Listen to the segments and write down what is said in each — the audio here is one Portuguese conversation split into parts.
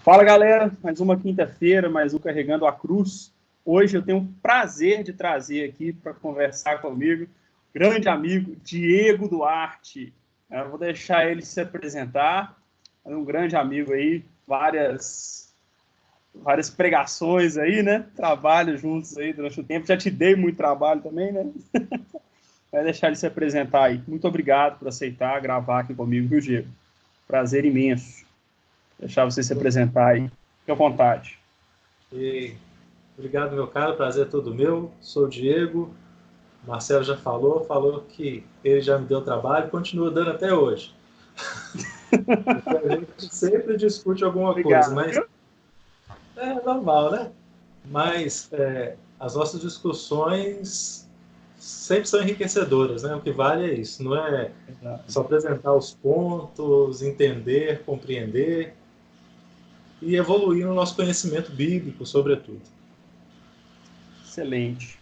Fala, galera, mais uma quinta-feira, mais um Carregando a Cruz. Hoje eu tenho o prazer de trazer aqui para conversar comigo grande amigo Diego Duarte. Eu vou deixar ele se apresentar. É um grande amigo aí, várias pregações aí, né? Trabalho juntos aí durante o tempo. Já te dei muito trabalho também, né? Vai deixar ele se apresentar aí. Muito obrigado por aceitar gravar aqui comigo, viu, Diego? Prazer imenso. Deixar você se apresentar aí. Fique à vontade. E obrigado, meu caro, prazer é todo meu. Sou o Diego. O Marcelo já falou que ele já me deu trabalho, continua dando até hoje. Porque a gente sempre discute alguma coisa, Obrigado, mas viu? é normal, né? Mas as nossas discussões sempre são enriquecedoras, né? O que vale é isso, não é Exato. só apresentar os pontos, entender, compreender e evoluir no nosso conhecimento bíblico, sobretudo. Excelente.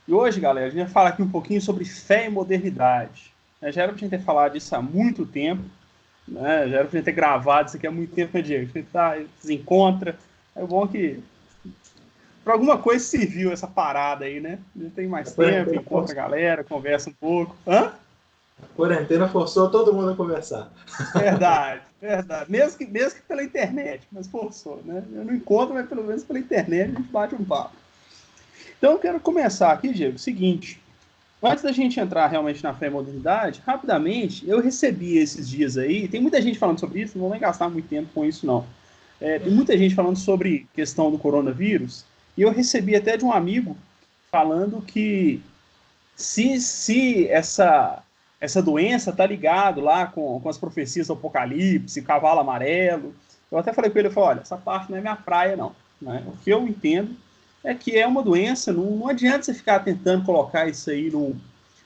E hoje, galera, a gente vai falar aqui um pouquinho sobre fé e modernidade. Já era pra gente ter falado disso há muito tempo, né? Já era pra gente ter gravado isso aqui há muito tempo, né, Diego? A gente se encontra. É bom que para alguma coisa serviu essa parada aí, né? A gente tem A mais tempo, quarentena encontra a galera, conversa um pouco. Hã? quarentena forçou todo mundo a conversar. Verdade, verdade. Mesmo que pela internet, mas forçou, né? Eu não encontro, mas pelo menos pela internet a gente bate um papo. Então eu quero começar aqui, Diego, o seguinte. Antes da gente entrar realmente na fé e modernidade, rapidamente, eu recebi esses dias aí, tem muita gente falando sobre isso, não vou nem gastar muito tempo com isso, não. Tem muita gente falando sobre questão do coronavírus, e eu recebi até de um amigo falando que se essa doença tá ligado lá com as profecias do Apocalipse, cavalo amarelo, eu até falei com ele, eu falei, olha, essa parte não é minha praia, não. Né? O que eu entendo é que é uma doença, não adianta você ficar tentando colocar isso aí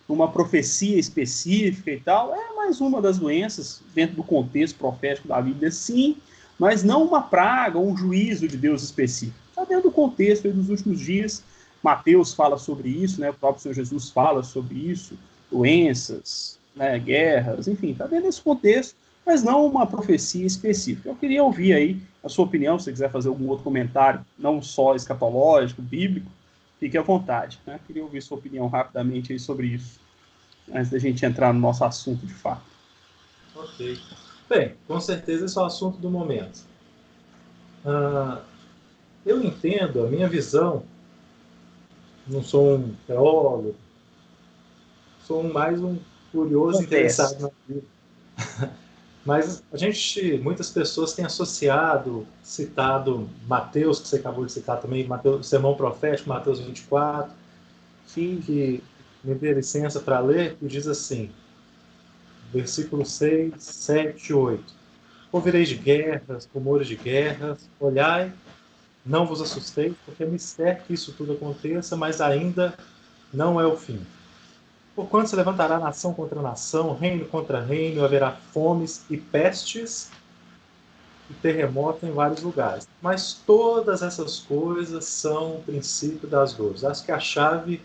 numa profecia específica e tal, é mais uma das doenças dentro do contexto profético da Bíblia, sim, mas não uma praga ou um juízo de Deus específico. Está dentro do contexto aí dos últimos dias. Mateus fala sobre isso, né? O próprio Senhor Jesus fala sobre isso, doenças, né? Guerras, enfim, está dentro desse contexto, mas não uma profecia específica. Eu queria ouvir aí a sua opinião, se você quiser fazer algum outro comentário, não só escatológico, bíblico, fique à vontade. Né? Queria ouvir sua opinião rapidamente aí sobre isso, antes da gente entrar no nosso assunto de fato. Ok. Bem, com certeza esse é o assunto do momento. Eu entendo, a minha visão, não sou um teólogo, sou mais um curioso interessado Modesto. na vida. Mas muitas pessoas têm associado, citado Mateus, que você acabou de citar também, Mateus, Sermão Profético, Mateus 24, Sim. que me dê licença para ler, que diz assim, versículo 6, 7, 8. Ouvireis de guerras, rumores de guerras, olhai, não vos assusteis, porque é mistério que isso tudo aconteça, mas ainda não é o fim. Porquanto se levantará nação contra nação, reino contra reino, haverá fomes e pestes e terremoto em vários lugares. Mas todas essas coisas são o princípio das dores. Acho que a chave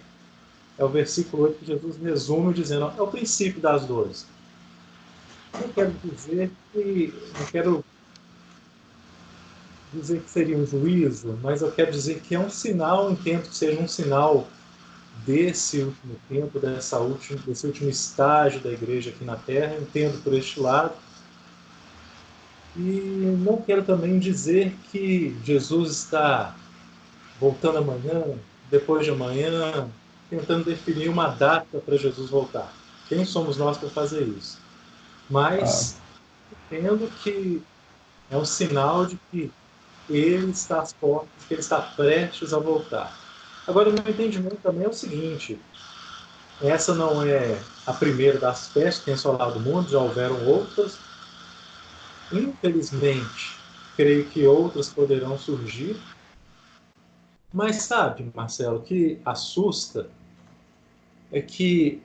é o versículo 8 que Jesus resume dizendo, é o princípio das dores. Não quero dizer que seria um juízo, mas eu quero dizer que é um sinal, entendo que seja um sinal desse último tempo, desse último estágio da igreja aqui na Terra, entendo por este lado. E não quero também dizer que Jesus está voltando amanhã, depois de amanhã, tentando definir uma data para Jesus voltar. Quem somos nós para fazer isso? Ah, Mas entendo que é um sinal de que ele está às portas, que ele está prestes a voltar. Agora, o meu entendimento também é o seguinte: essa não é a primeira das pestes que tem assolado o mundo, já houveram outras. Infelizmente, creio que outras poderão surgir. Mas sabe, Marcelo, o que assusta é que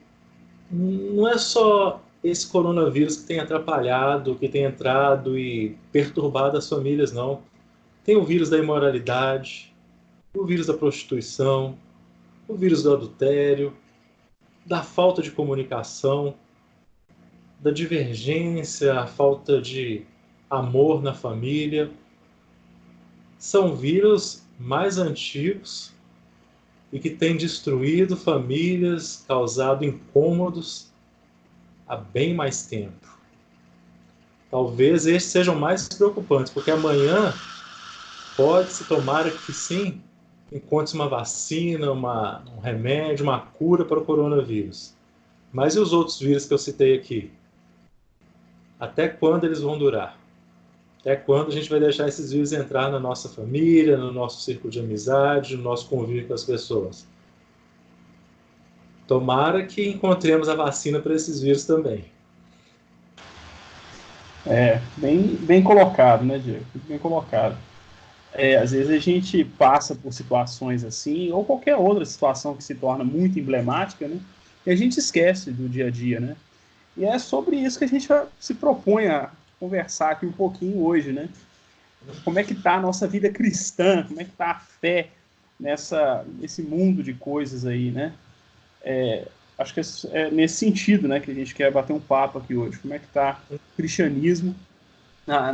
não é só esse coronavírus que tem atrapalhado, que tem entrado e perturbado as famílias, não. Tem o vírus da imoralidade, o vírus da prostituição, o vírus do adultério, da falta de comunicação, da divergência, a falta de amor na família. são vírus mais antigos e que têm destruído famílias, causado incômodos há bem mais tempo. Talvez estes sejam mais preocupantes, porque amanhã pode-se, tomara que sim, encontre uma vacina, um remédio, uma cura para o coronavírus. Mas e os outros vírus que eu citei aqui? Até quando eles vão durar? Até quando a gente vai deixar esses vírus entrar na nossa família, no nosso círculo de amizade, no nosso convívio com as pessoas? Tomara que encontremos a vacina para esses vírus também. Bem colocado, né, Diego? Bem colocado. Às vezes a gente passa por situações assim, ou qualquer outra situação que se torna muito emblemática, né? E a gente esquece do dia a dia, né? E é sobre isso que a gente se propõe a conversar aqui um pouquinho hoje, né? Como é que está a nossa vida cristã, como é que está a fé nesse mundo de coisas aí, né? Acho que é nesse sentido, né, que a gente quer bater um papo aqui hoje. Como é que está o cristianismo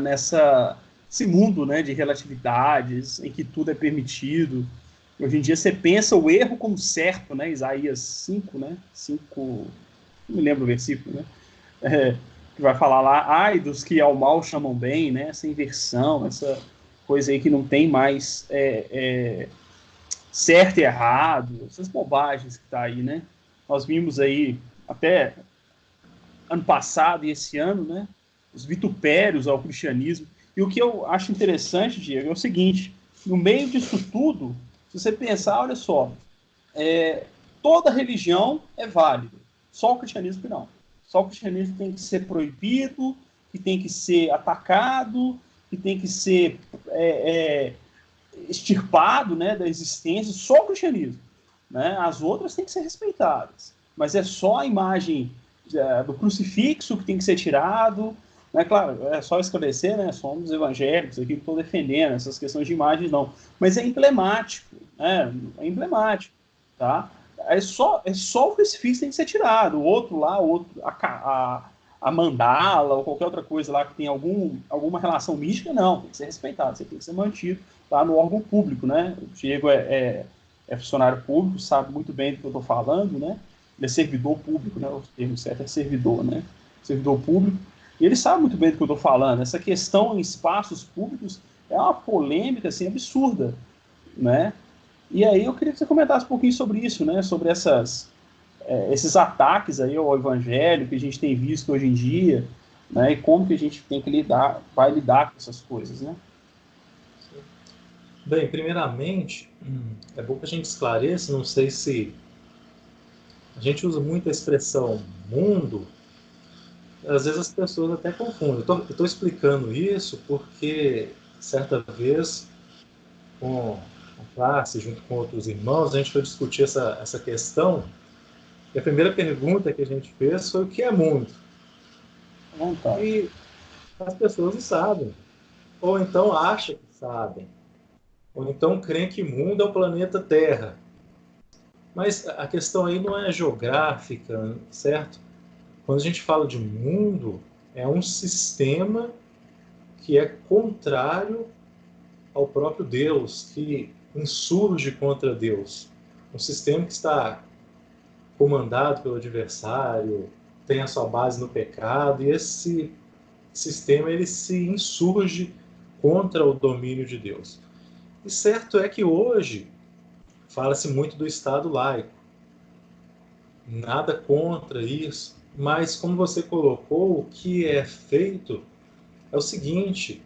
nesse mundo, né, de relatividades, em que tudo é permitido. Hoje em dia você pensa o erro como certo, né? Isaías 5, né? 5, não me lembro o versículo, né? Que vai falar lá, ai dos que ao mal chamam bem, né? Essa inversão, essa coisa aí que não tem mais certo e errado, essas bobagens que tá aí, né? Nós vimos aí até ano passado e esse ano, né? Os vitupérios ao cristianismo. E o que eu acho interessante, Diego, é o seguinte: no meio disso tudo, se você pensar, olha só, toda religião é válida, só o cristianismo que não. Só o cristianismo tem que ser proibido, que tem que ser atacado, que tem que ser extirpado, né, da existência, só o cristianismo. Né? As outras têm que ser respeitadas. Mas é só a imagem do crucifixo que tem que ser tirado. Né? Claro, é só esclarecer, né? Somos evangélicos aqui, não estou defendendo essas questões de imagens, não. Mas é emblemático. Né? É emblemático. Tá? É só o crucifixo que tem que ser tirado. O outro lá, a mandala ou qualquer outra coisa lá que tem alguma relação mística, não. Tem que ser respeitado, você tem que ser mantido lá no órgão público, né? O Diego é funcionário público, sabe muito bem do que eu estou falando, né? Ele é servidor público, né? O termo certo é servidor, né? Servidor público. E ele sabe muito bem do que eu estou falando. Essa questão em espaços públicos é uma polêmica, assim, absurda, né? E aí eu queria que você comentasse um pouquinho sobre isso, né? Sobre esses ataques aí ao evangelho que a gente tem visto hoje em dia, né? E como que a gente tem que vai lidar com essas coisas, né? Bem, primeiramente, é bom que a gente esclareça, não sei se a gente usa muito a expressão mundo, às vezes as pessoas até confundem. Eu estou explicando isso porque, certa vez, com a classe, junto com outros irmãos, a gente foi discutir essa questão, e a primeira pergunta que a gente fez foi o que é mundo? E as pessoas não sabem, ou então acham que sabem, ou então creem que mundo é o planeta Terra. Mas a questão aí não é geográfica, certo? Quando a gente fala de mundo, é um sistema que é contrário ao próprio Deus, que insurge contra Deus. Um sistema que está comandado pelo adversário, tem a sua base no pecado, e esse sistema ele se insurge contra o domínio de Deus. E certo é que hoje fala-se muito do Estado laico. Nada contra isso, mas como você colocou, o que é feito é o seguinte: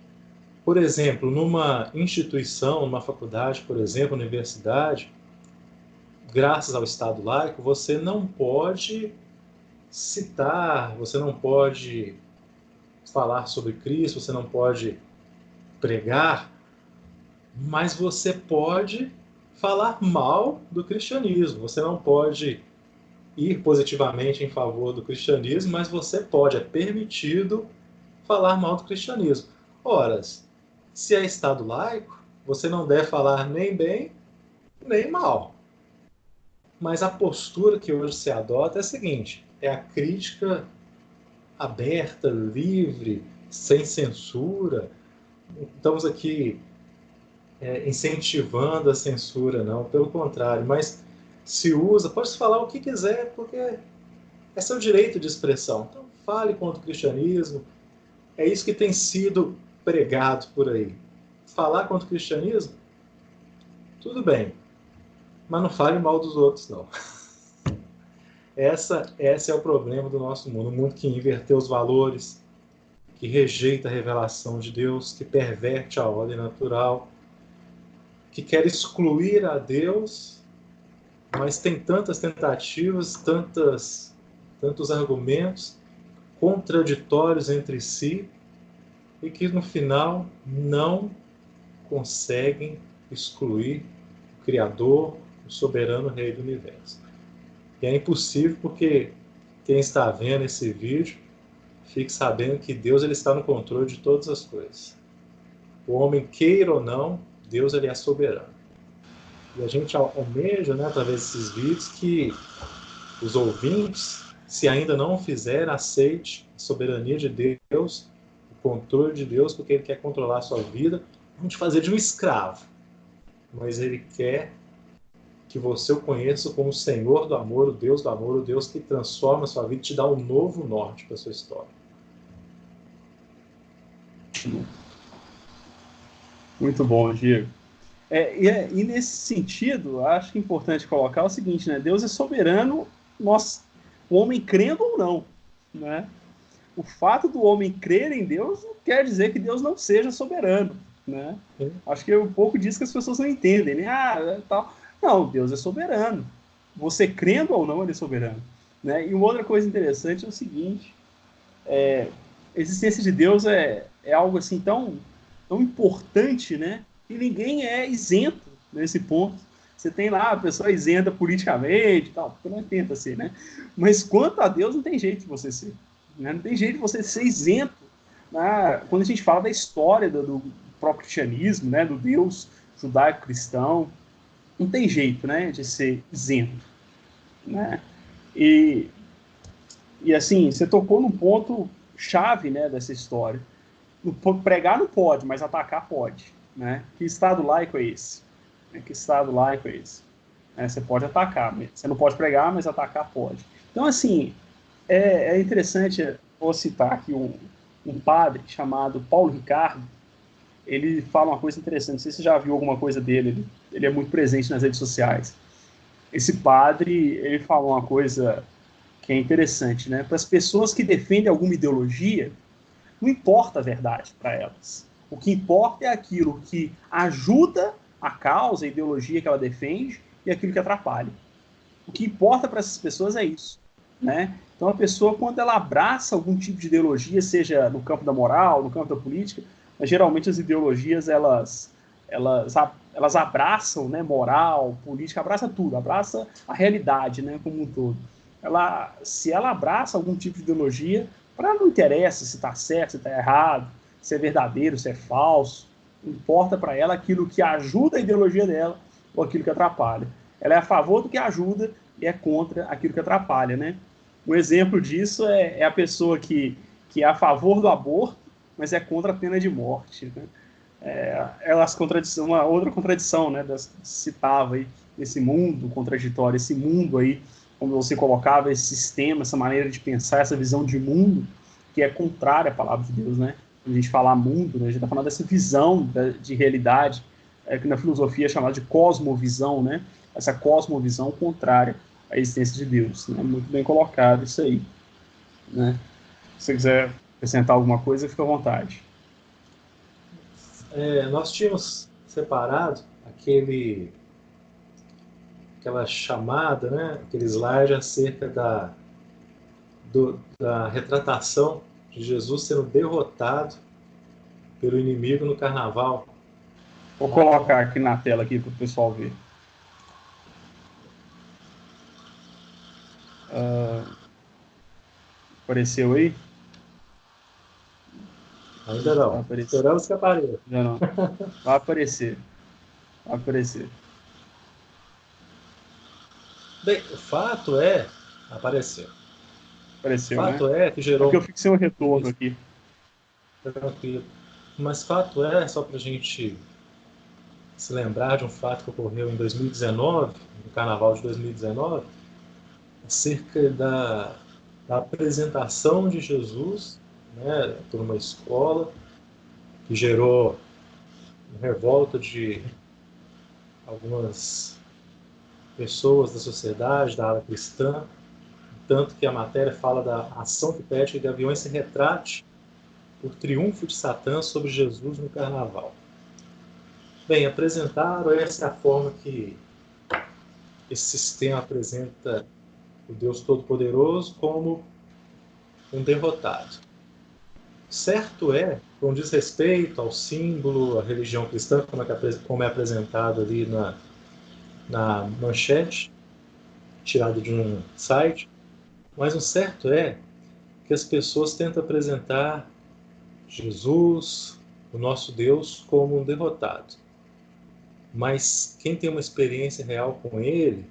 por exemplo, numa instituição, numa faculdade, por exemplo, universidade, graças ao Estado laico, você não pode citar, você não pode falar sobre Cristo, você não pode pregar, mas você pode falar mal do cristianismo, você não pode ir positivamente em favor do cristianismo, mas você pode, é permitido falar mal do cristianismo. Ora, se é Estado laico, você não deve falar nem bem, nem mal. Mas a postura que hoje se adota é a seguinte: é a crítica aberta, livre, sem censura. Estamos aqui incentivando a censura, não, pelo contrário, mas se usa, pode falar o que quiser, porque é seu direito de expressão. Então, fale contra o cristianismo, é isso que tem sido pregado por aí. Falar contra o cristianismo, tudo bem, mas não fale mal dos outros, não. Esse é o problema do nosso mundo, um mundo que inverteu os valores, que rejeita a revelação de Deus, que perverte a ordem natural, que quer excluir a Deus, mas tem tantas tentativas, tantos argumentos contraditórios entre si e que no final não conseguem excluir o Criador, o soberano Rei do Universo. E é impossível porque quem está vendo esse vídeo fique sabendo que Deus ele está no controle de todas as coisas. O homem queira ou não, Deus ele é soberano. E a gente almeja, né, através desses vídeos, que os ouvintes, se ainda não o fizeram, aceite a soberania de Deus, o controle de Deus, porque Ele quer controlar a sua vida, não te fazer de um escravo, mas Ele quer que você o conheça como o Senhor do amor, o Deus que transforma a sua vida e te dá um novo norte para a sua história. Muito bom, Diego. E nesse sentido, acho que é importante colocar o seguinte, né? Deus é soberano, o homem crendo ou não, né? O fato do homem crer em Deus não quer dizer que Deus não seja soberano, né? Acho que é um pouco disso que as pessoas não entendem, né? Tal. Não, Deus é soberano. Você crendo ou não, ele é soberano, né? E uma outra coisa interessante é o seguinte, a existência de Deus é algo assim tão importante, né? E ninguém é isento nesse ponto. Você tem lá a pessoa isenta politicamente e tal, porque não tenta ser, né? Mas quanto a Deus, não tem jeito de você ser. Né? Não tem jeito de você ser isento. Né? Quando a gente fala da história do próprio cristianismo, né? Do Deus judaico-cristão, não tem jeito, né? De ser isento. Né? E assim, você tocou num ponto chave, né? Dessa história. Pregar não pode, mas atacar pode. Né? Que Estado laico é esse? Que Estado laico é esse? Você pode atacar, você não pode pregar, mas atacar pode. Então, assim, é interessante, vou citar aqui um padre chamado Paulo Ricardo. Ele fala uma coisa interessante, não sei se você já viu alguma coisa dele, ele é muito presente nas redes sociais. Esse padre, ele fala uma coisa que é interessante, né? Para as pessoas que defendem alguma ideologia, não importa a verdade para elas. O que importa é aquilo que ajuda a causa, a ideologia que ela defende e aquilo que atrapalha. O que importa para essas pessoas é isso. Né? Então, a pessoa, quando ela abraça algum tipo de ideologia, seja no campo da moral, no campo da política, mas geralmente as ideologias, elas abraçam, né, moral, política, abraça tudo, abraça a realidade, né, como um todo. Se ela abraça algum tipo de ideologia, para ela não interessa se está certo, se está errado, se é verdadeiro, se é falso. Importa para ela aquilo que ajuda a ideologia dela ou aquilo que atrapalha. Ela é a favor do que ajuda e é contra aquilo que atrapalha, né? Um exemplo disso é a pessoa que é a favor do aborto, mas é contra a pena de morte. Né? Uma outra contradição, né, citava aí, esse mundo contraditório, esse mundo aí, como você colocava, esse sistema, essa maneira de pensar, essa visão de mundo, que é contrária à palavra de Deus, né? Quando a gente fala mundo, né, a gente está falando dessa visão de realidade, que na filosofia é chamada de cosmovisão, né? Essa cosmovisão contrária à existência de Deus. Né? Muito bem colocado isso aí. Né? Se você quiser acrescentar alguma coisa, fica à vontade. Nós tínhamos separado aquela chamada, né, aquele slide acerca da retratação de Jesus sendo derrotado pelo inimigo no carnaval. Vou colocar aqui na tela aqui para o pessoal ver. Apareceu aí? Ainda não. Esperamos que apareça. Já não. Vai aparecer. Vai aparecer. Bem, o fato é... Apareceu. Apareceu, o fato né? é que gerou... Porque eu fico sem o retorno aqui. Tranquilo. Mas fato é, só para a gente se lembrar de um fato que ocorreu em 2019, no Carnaval de 2019, acerca da apresentação de Jesus, né, por uma escola, que gerou revolta de algumas pessoas da sociedade, da ala cristã, tanto que a matéria fala da ação que pede que Gaviões se retrate por triunfo de Satã sobre Jesus no Carnaval. Bem, apresentaram, essa é a forma que esse sistema apresenta o Deus Todo-Poderoso como um derrotado. Certo é, com desrespeito ao símbolo, à religião cristã, como é apresentado ali na manchete, tirado de um site, mas o certo é que as pessoas tentam apresentar Jesus, o nosso Deus, como um derrotado. Mas quem tem uma experiência real com ele,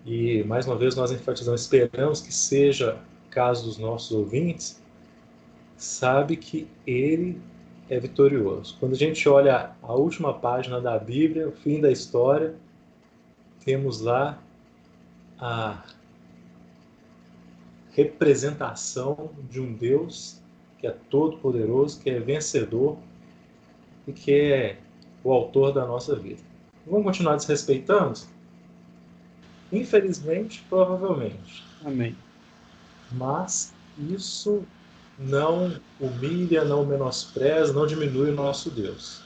e mais uma vez nós enfatizamos, esperamos que seja caso dos nossos ouvintes, sabe que ele é vitorioso. Quando a gente olha a última página da Bíblia, o fim da história, temos lá a representação de um Deus que é todo-poderoso, que é vencedor e que é o autor da nossa vida. Vamos continuar desrespeitando? Infelizmente, provavelmente. Amém. Mas isso não humilha, não menospreza, não diminui o nosso Deus.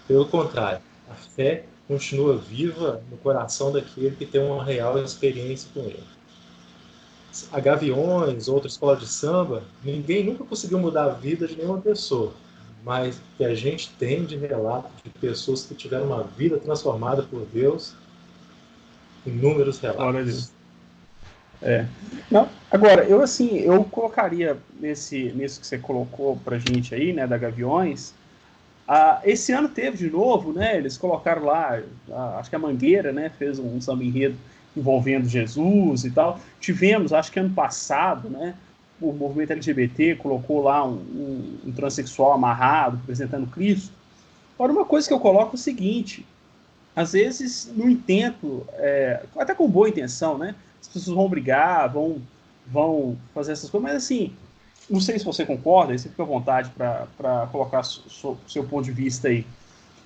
Pelo contrário, a fé continua viva no coração daquele que tem uma real experiência com ele. A Gaviões, outra escola de samba, ninguém nunca conseguiu mudar a vida de nenhuma pessoa, mas que a gente tem de relato de pessoas que tiveram uma vida transformada por Deus, inúmeros Glória a relatos. Deus. Não, agora, eu colocaria nisso que você colocou pra gente aí, né, da Gaviões. Esse ano teve de novo, né? Eles colocaram lá, acho que a Mangueira, né, fez um samba enredo envolvendo Jesus e tal. Tivemos, acho que ano passado, né, o movimento LGBT colocou lá um transexual amarrado, apresentando Cristo. Agora, uma coisa que eu coloco é o seguinte: às vezes, no intento, até com boa intenção, né? As pessoas vão brigar, vão fazer essas coisas, mas assim, não sei se você concorda, você fica à vontade para colocar seu ponto de vista aí.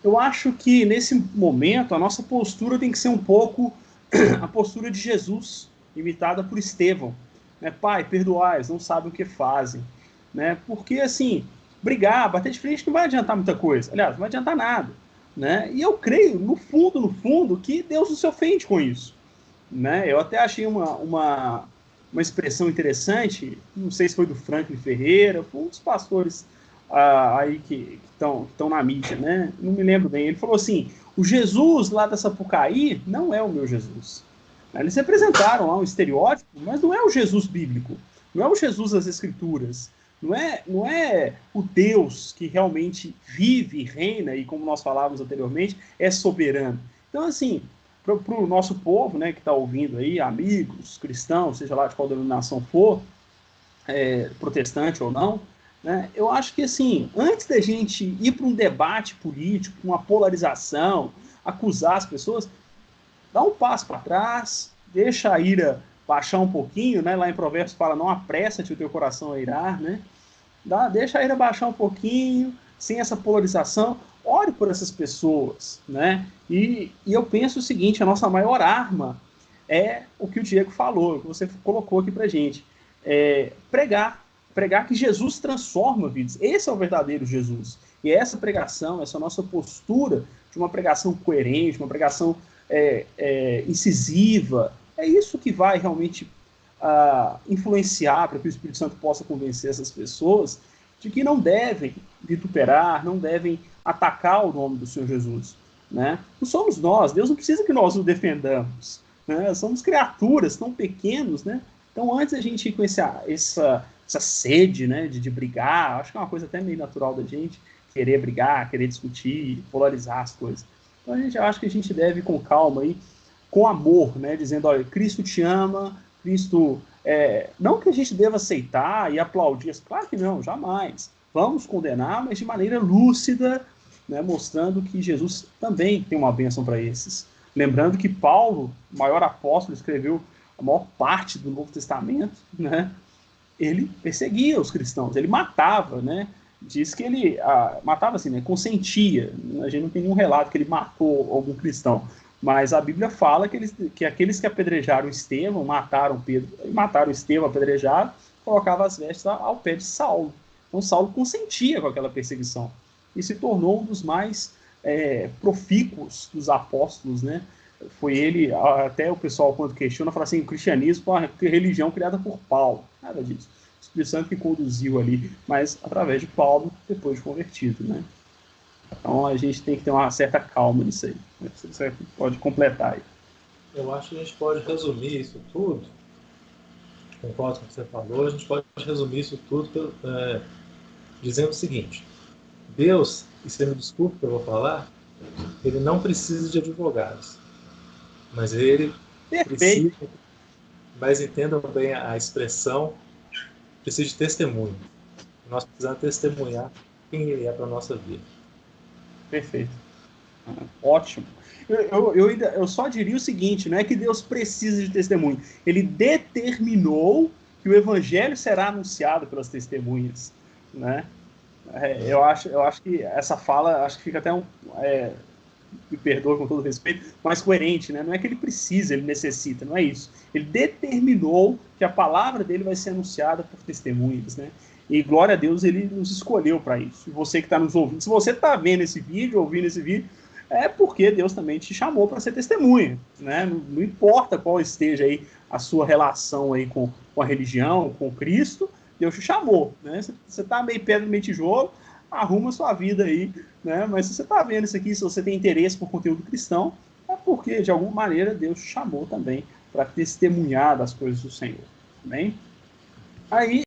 Eu acho que nesse momento a nossa postura tem que ser um pouco a postura de Jesus, imitada por Estevão. Né? Pai, perdoai, não sabem o que fazem. Né? Porque, assim, brigar, bater de frente não vai adiantar muita coisa. Aliás, não vai adiantar nada. Né? E eu creio, no fundo, que Deus não se ofende com isso. Né? Eu até achei uma expressão interessante, não sei se foi do Franklin Ferreira, foi um dos pastores aí que estão na mídia, né? Não me lembro bem. Ele falou assim: o Jesus lá da Sapucaí não é o meu Jesus. Eles representaram lá um estereótipo, mas não é o Jesus bíblico, não é o Jesus das Escrituras, não é o Deus que realmente vive, reina e, como nós falávamos anteriormente, é soberano. Então, assim, para o nosso povo, né, que está ouvindo aí, amigos, cristãos, seja lá de qual denominação for, protestante ou não, né, eu acho que, assim, antes da gente ir para um debate político, uma polarização, acusar as pessoas, dá um passo para trás, deixa a ira baixar um pouquinho, né? Lá em Provérbios fala: não apressa-te o teu coração a irar, né? Deixa a ira baixar um pouquinho, sem essa polarização. Ore por essas pessoas, né? E eu penso o seguinte: a nossa maior arma é o que o Diego falou, o que você colocou aqui pra gente. Pregar que Jesus transforma vidas. Esse é o verdadeiro Jesus. E essa pregação, essa nossa postura de uma pregação coerente, uma pregação incisiva, é isso que vai realmente influenciar para que o Espírito Santo possa convencer essas pessoas de que não devem vituperar, não devem atacar o nome do Senhor Jesus. Né? Não somos nós, Deus não precisa que nós o defendamos. Né? Somos criaturas tão pequenos, né? Então, antes a gente ir com essa sede, né, de brigar, acho que é uma coisa até meio natural da gente, querer brigar, querer discutir, polarizar as coisas. Então, acho que a gente deve ir com calma aí, com amor, né, dizendo: olha, Cristo te ama, Cristo... não que a gente deva aceitar e aplaudir, claro que não, jamais. Vamos condenar, mas de maneira lúcida né, mostrando que Jesus também tem uma bênção para esses. Lembrando que Paulo, o maior apóstolo, escreveu a maior parte do Novo Testamento, né, ele perseguia os cristãos, ele matava, né? Diz que ele matava assim, né? Consentia. A gente não tem nenhum relato que ele matou algum cristão, mas a Bíblia fala que aqueles que apedrejaram Estevão, mataram Pedro, mataram Estevão apedrejado, colocavam as vestes ao pé de Saulo. Então Saulo consentia com aquela perseguição e se tornou um dos mais profícuos dos apóstolos, né? Foi ele, até o pessoal quando questiona, fala assim, o cristianismo é uma religião criada por Paulo. Nada disso. O Espírito Santo que conduziu ali, mas através de Paulo, depois de convertido, né? Então a gente tem que ter uma certa calma nisso aí. Você pode completar aí. Eu acho que a gente pode resumir isso tudo, concordo com o que você falou, a gente pode resumir isso tudo dizendo o seguinte: Deus, e você me desculpe que eu vou falar, ele não precisa de advogados, mas ele precisa, mas entendam bem a expressão, precisa de testemunho. Nós precisamos testemunhar quem ele é para a nossa vida. Perfeito. Ótimo. Eu só diria o seguinte, não é que Deus precisa de testemunho, ele determinou que o evangelho será anunciado pelas testemunhas, né? Eu acho que essa fala, acho que fica até me perdoe com todo respeito, mais coerente, né? Não é que ele precisa, ele necessita, não é isso. Ele determinou que a palavra dele vai ser anunciada por testemunhas, né? E glória a Deus, ele nos escolheu para isso. E você que está nos ouvindo, se você está vendo esse vídeo, ouvindo esse vídeo, é porque Deus também te chamou para ser testemunha, né? Não importa qual esteja aí a sua relação aí com a religião, com Cristo, Deus te chamou, né? Você está meio pedra, meio tijolo, arruma a sua vida aí, né? Mas se você está vendo isso aqui, se você tem interesse por conteúdo cristão, é porque, de alguma maneira, Deus te chamou também para testemunhar das coisas do Senhor, tá bem? Aí